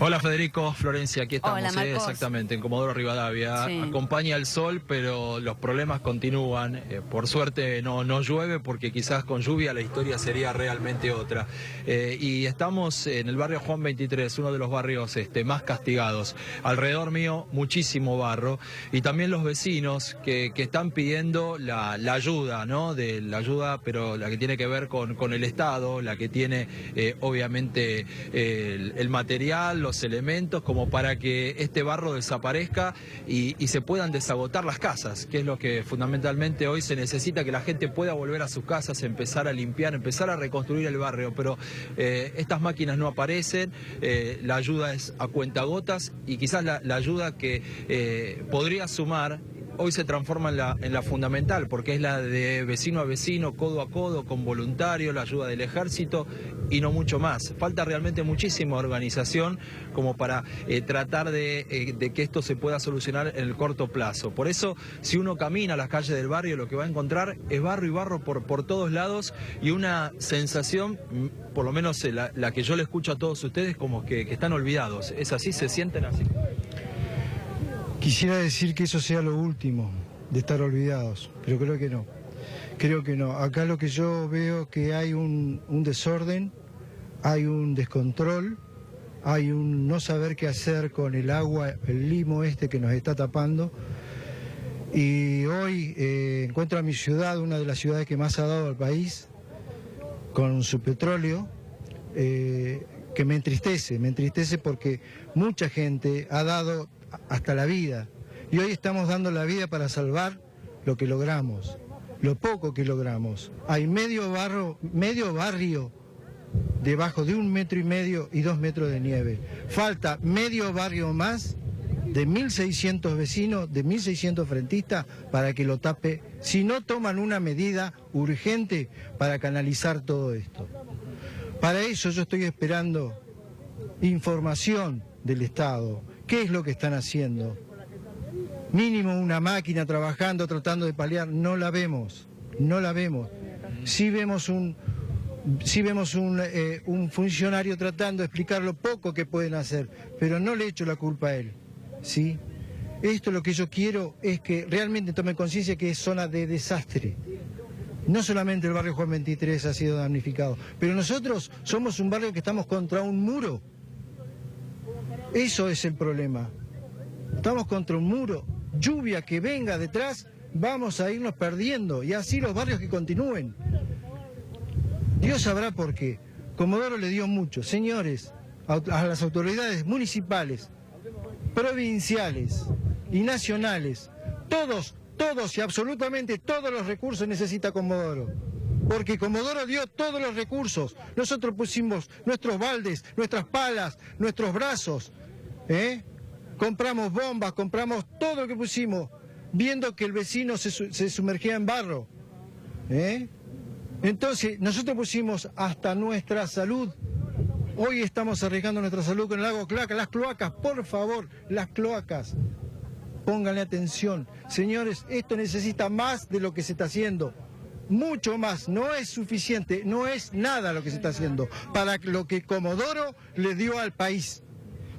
Hola Federico, Florencia, aquí estamos. Hola, Marcos. Exactamente, en Comodoro Rivadavia. Sí. Acompaña el sol, pero los problemas continúan. Por suerte no llueve, porque quizás con lluvia la historia sería realmente otra. Y estamos en el barrio Juan 23, uno de los barrios más castigados. Alrededor mío muchísimo barro, y también los vecinos que están pidiendo la ayuda, ¿no? De la ayuda, pero la que tiene que ver con el Estado, la que tiene obviamente el material, los elementos, como para que este barro desaparezca y se puedan desagotar las casas, que es lo que fundamentalmente hoy se necesita, que la gente pueda volver a sus casas, empezar a limpiar, empezar a reconstruir el barrio, pero estas máquinas no aparecen, la ayuda es a cuentagotas, y quizás la ayuda que podría sumar hoy se transforma en la fundamental, porque es la de vecino a vecino, codo a codo, con voluntarios, la ayuda del ejército y no mucho más. Falta realmente muchísima organización como para tratar de que esto se pueda solucionar en el corto plazo. Por eso, si uno camina a las calles del barrio, lo que va a encontrar es barro y barro por todos lados, y una sensación, por lo menos la que yo le escucho a todos ustedes, como que están olvidados. ¿Es así? ¿Se sienten así? Quisiera decir que eso sea lo último, de estar olvidados, pero creo que no. Creo que no. Acá lo que yo veo es que hay un desorden, hay un descontrol, hay un no saber qué hacer con el agua, el limo que nos está tapando. Y hoy encuentro a mi ciudad, una de las ciudades que más ha dado al país, con su petróleo, que me entristece porque mucha gente ha dado hasta la vida, y hoy estamos dando la vida para salvar lo que logramos, lo poco que logramos. Hay medio barrio debajo de 1,5 metros y 2 metros de nieve. Falta medio barrio más de 1.600 vecinos, de 1.600 frentistas, para que lo tape, si no toman una medida urgente para canalizar todo esto. Para eso yo estoy esperando información del Estado. ¿Qué es lo que están haciendo? Mínimo una máquina trabajando, tratando de paliar, no la vemos. Sí vemos un funcionario tratando de explicar lo poco que pueden hacer, pero no le echo la culpa a él, ¿sí? Esto, lo que yo quiero es que realmente tomen conciencia que es zona de desastre. No solamente el barrio Juan 23 ha sido damnificado, pero nosotros somos un barrio que estamos contra un muro. Eso es el problema. Estamos contra un muro. Lluvia que venga detrás, vamos a irnos perdiendo, y así los barrios que continúen. Dios sabrá por qué. Comodoro le dio mucho. Señores, a las autoridades municipales, provinciales y nacionales, todos y absolutamente todos los recursos necesita Comodoro. Porque Comodoro dio todos los recursos. Nosotros pusimos nuestros baldes, nuestras palas, nuestros brazos. Compramos bombas, compramos todo lo que pusimos, viendo que el vecino se sumergía en barro. Entonces, nosotros pusimos hasta nuestra salud. Hoy estamos arriesgando nuestra salud con el agua cloaca. Las cloacas, por favor, las cloacas. Pónganle atención. Señores, esto necesita más de lo que se está haciendo. Mucho más, no es suficiente, no es nada lo que se está haciendo para lo que Comodoro le dio al país.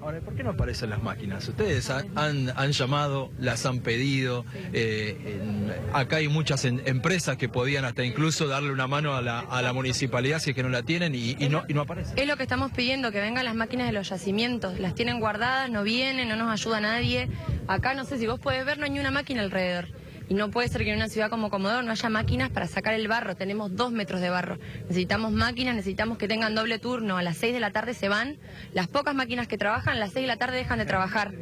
Ahora, ¿por qué no aparecen las máquinas? Ustedes han llamado, las han pedido, acá hay muchas empresas que podían hasta incluso darle una mano a la municipalidad si es que no la tienen, y no aparecen. Es lo que estamos pidiendo, que vengan las máquinas de los yacimientos. Las tienen guardadas, no vienen, no nos ayuda nadie. Acá, no sé si vos podés ver, no hay ni una máquina alrededor. Y no puede ser que en una ciudad como Comodoro no haya máquinas para sacar el barro. Tenemos 2 metros de barro. Necesitamos máquinas, necesitamos que tengan doble turno. A las 6 de la tarde se van. Las pocas máquinas que trabajan, a las 6 de la tarde dejan de trabajar.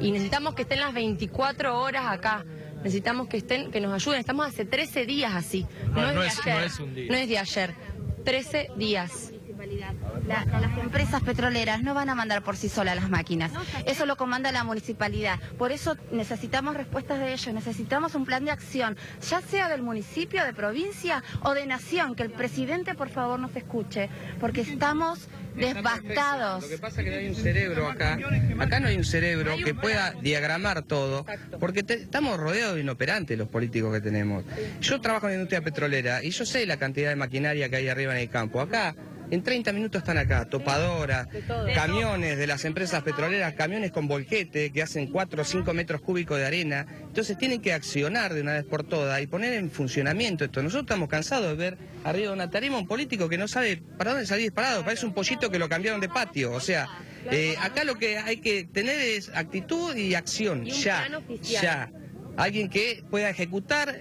Y necesitamos que estén las 24 horas acá. Necesitamos que nos ayuden. Estamos hace 13 días así. No es un día. No es de ayer. 13 días. Las empresas petroleras no van a mandar por sí solas las máquinas, eso lo comanda la municipalidad. Por eso necesitamos respuestas de ellos, necesitamos un plan de acción, ya sea del municipio, de provincia o de nación, que el presidente por favor nos escuche, porque estamos devastados. Lo que pasa es que no hay un cerebro acá no hay un cerebro que pueda diagramar todo, porque estamos rodeados de inoperantes los políticos que tenemos. Yo trabajo en la industria petrolera y yo sé la cantidad de maquinaria que hay arriba en el campo. Acá en 30 minutos están acá, topadoras, camiones de las empresas petroleras, camiones con volquete que hacen 4 o 5 metros cúbicos de arena. Entonces tienen que accionar de una vez por todas y poner en funcionamiento esto. Nosotros estamos cansados de ver arriba de una tarima un político que no sabe para dónde salir disparado, parece un pollito que lo cambiaron de patio. O sea, acá lo que hay que tener es actitud y acción, ya. Alguien que pueda ejecutar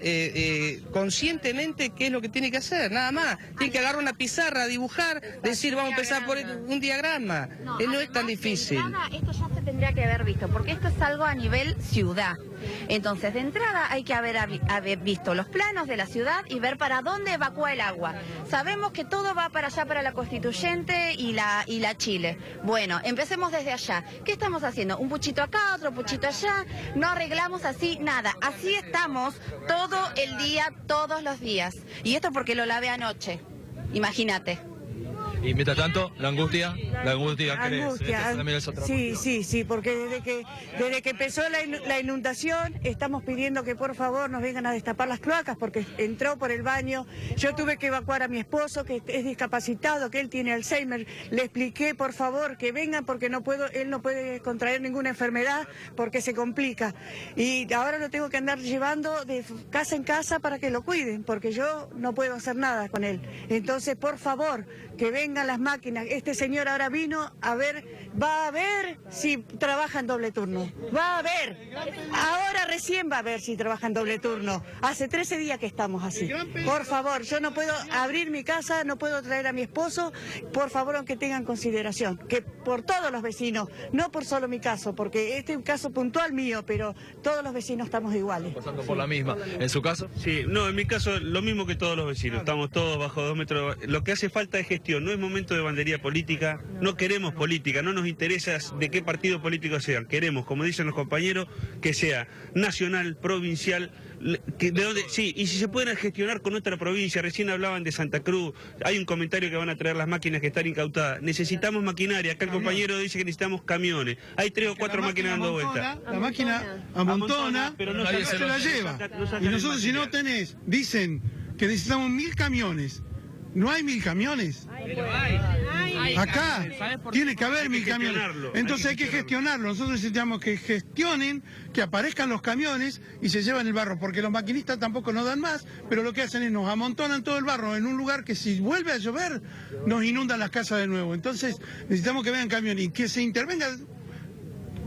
conscientemente qué es lo que tiene que hacer, nada más. Tiene que agarrar una pizarra, dibujar, decir vamos a empezar por un diagrama. No es tan difícil. Esto ya se tendría que haber visto, porque esto es algo a nivel ciudad. Entonces, de entrada hay que haber visto los planos de la ciudad y ver para dónde evacúa el agua. Sabemos que todo va para allá, para la Constituyente y la Chile. Bueno, empecemos desde allá. ¿Qué estamos haciendo? Un puchito acá, otro puchito allá. No arreglamos así nada. Así estamos todo el día, todos los días. Y esto porque lo lavé anoche. Imagínate. Y mientras tanto, la angustia Sí, porque desde que empezó la inundación estamos pidiendo que por favor nos vengan a destapar las cloacas porque entró por el baño. Yo tuve que evacuar a mi esposo que es discapacitado, que él tiene Alzheimer. Le expliqué por favor que vengan porque él no puede contraer ninguna enfermedad porque se complica. Y ahora lo tengo que andar llevando de casa en casa para que lo cuiden porque yo no puedo hacer nada con él. Entonces, por favor, que vengan las máquinas. Este señor ahora vino a ver, va a ver si trabaja en doble turno. Va a ver. Ahora recién va a ver si trabaja en doble turno. Hace 13 días que estamos así. Por favor, yo no puedo abrir mi casa, no puedo traer a mi esposo. Por favor, aunque tengan consideración, que por todos los vecinos, no por solo mi caso, porque este es un caso puntual mío, pero todos los vecinos estamos iguales. Pasando por la misma. ¿En su caso? Sí, no, en mi caso lo mismo que todos los vecinos. Estamos todos bajo 2 metros. Lo que hace falta es gestión, no es momento de bandería política, no queremos política, no nos interesa de qué partido político sean, queremos, como dicen los compañeros, que sea nacional, provincial, y si se pueden gestionar con nuestra provincia. Recién hablaban de Santa Cruz, hay un comentario que van a traer las máquinas que están incautadas, necesitamos maquinaria, acá el compañero dice que necesitamos camiones, hay 3 o 4 máquinas dando vueltas. La máquina amontona, pero no se la lleva, y nosotros si no tenés, dicen que necesitamos 1000 camiones. No hay 1000 camiones. Acá tiene que haber 1000 camiones. Entonces hay que gestionarlo. Nosotros necesitamos que gestionen, que aparezcan los camiones y se llevan el barro, porque los maquinistas tampoco nos dan más, pero lo que hacen es nos amontonan todo el barro en un lugar que si vuelve a llover nos inundan las casas de nuevo. Entonces necesitamos que vengan camiones y que se intervenga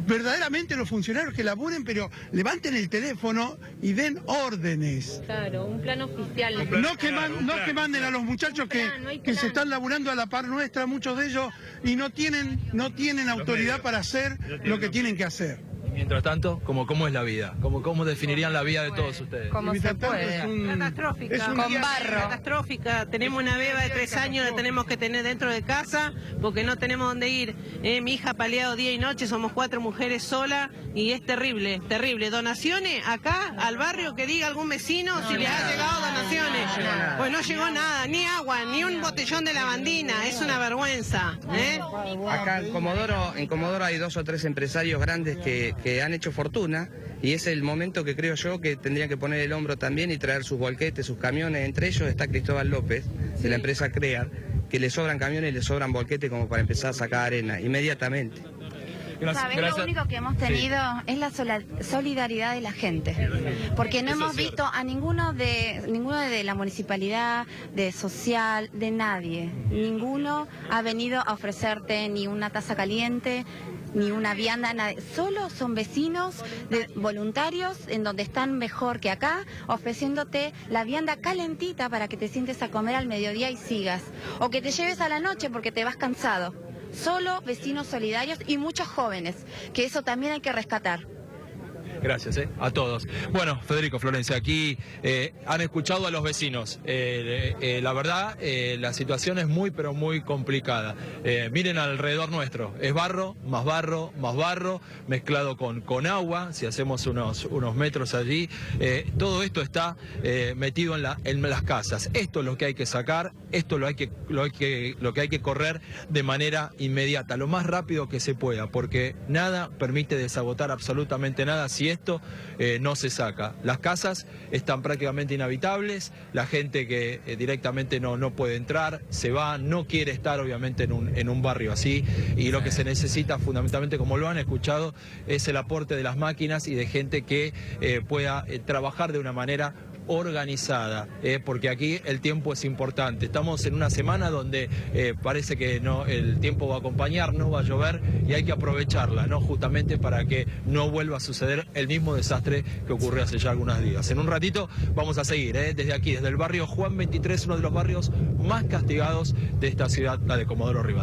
verdaderamente los funcionarios, que laburen, pero levanten el teléfono y den órdenes. Claro, un plan oficial. No que manden a los muchachos que se están laburando a la par nuestra, muchos de ellos, y no tienen autoridad para hacer lo que tienen que hacer. Mientras tanto, ¿cómo es la vida? ¿Cómo definirían la vida de todos ustedes? Como se puede. Catastrófica. Con barro. Catastrófica. Tenemos una beba de 3 años, la tenemos que tener dentro de casa porque no tenemos dónde ir. Mi hija ha paliado día y noche, somos 4 mujeres solas y es terrible, terrible. Donaciones acá al barrio, que diga algún vecino si le ha llegado donaciones. Pues no llegó nada, ni agua, ni un botellón de lavandina, es una vergüenza. Acá en Comodoro hay 2 o 3 empresarios grandes que han hecho fortuna y es el momento que creo yo que tendrían que poner el hombro también y traer sus volquetes, sus camiones. Entre ellos está Cristóbal López, de la empresa CREAR, que le sobran camiones y le sobran volquetes como para empezar a sacar arena inmediatamente. Lo único que hemos tenido es la solidaridad de la gente, porque no hemos visto a ninguno de la municipalidad, de social, de nadie. Ninguno ha venido a ofrecerte ni una taza caliente, ni una vianda, nada. Solo son vecinos voluntarios en donde están mejor que acá, ofreciéndote la vianda calentita para que te sientes a comer al mediodía y sigas, o que te lleves a la noche porque te vas cansado. Solo vecinos solidarios y muchos jóvenes, que eso también hay que rescatar. Gracias, a todos. Bueno, Federico, Florencia, aquí han escuchado a los vecinos. La verdad, la situación es muy, pero muy complicada. Miren alrededor nuestro, es barro, más barro, mezclado con agua, si hacemos unos metros allí. Todo esto está metido en las casas. Esto es lo que hay que sacar. esto lo que hay que correr de manera inmediata, lo más rápido que se pueda, porque nada permite desagotar absolutamente nada si esto no se saca. Las casas están prácticamente inhabitables, la gente que directamente no puede entrar, se va, no quiere estar obviamente en un barrio así, y lo que se necesita fundamentalmente, como lo han escuchado, es el aporte de las máquinas y de gente que pueda trabajar de una manera organizada, porque aquí el tiempo es importante. Estamos en una semana donde parece que el tiempo va a acompañar, no va a llover y hay que aprovecharla, ¿no? Justamente para que no vuelva a suceder el mismo desastre que ocurrió hace ya algunos días. En un ratito vamos a seguir desde aquí, desde el barrio Juan 23, uno de los barrios más castigados de esta ciudad, la de Comodoro Rivadavia.